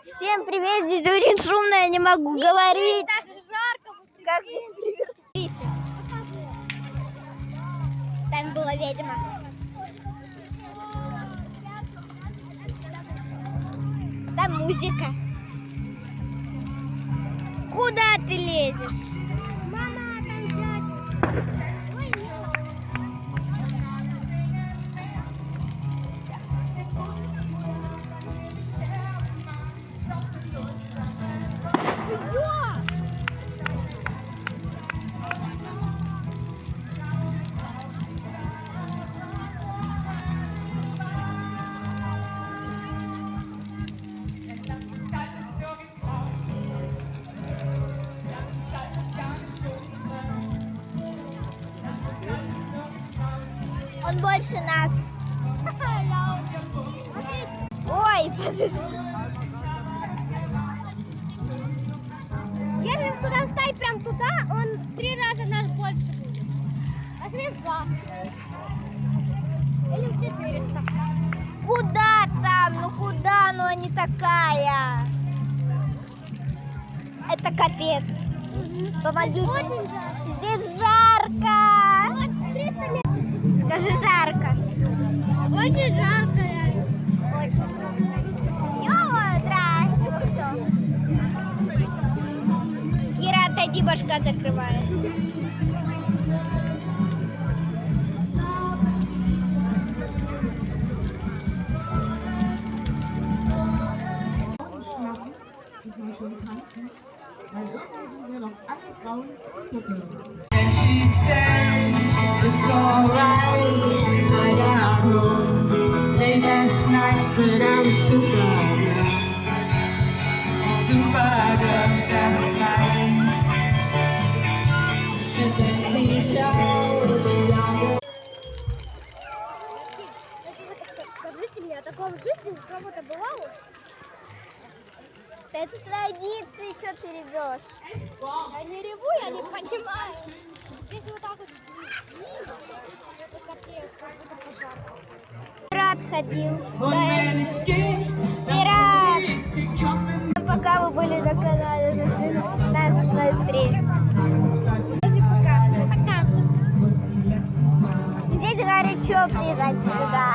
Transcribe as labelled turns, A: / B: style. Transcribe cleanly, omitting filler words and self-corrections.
A: Всем привет, здесь очень шумно, я не могу говорить. Как здесь видите? Там была ведьма. Там музыка. Куда ты лезешь? Мама, там дядя. Он больше нас. Ой, подожди. Если туда встать, прям туда, он в 3 раза нас больше будет. А себе в 2. Или в 400. Куда там? Ну куда? Ну не такая. Это капец. Помогите. Здесь жарко. Вот 300 метров. Скажи жарко. Очень жарко, реально. Очень. Йо, здравствуйте. Кира, отойди, башка закрывает.
B: And she said, it's alright, I got home late last night, but I was super girl, just fine. And then she showed me all.
A: Скажите мне, а такое в жизни у кого-то бывало? Это традиции, что ты ревешь?
C: Я не реву, я не понимаю. Если вот так вот это капец, как будто пожар.
A: Пират ходил.
B: Да,
A: Пират! Пока вы были на канале уже с 16:03. Скажи пока. Пока. Здесь горячо приезжать сюда.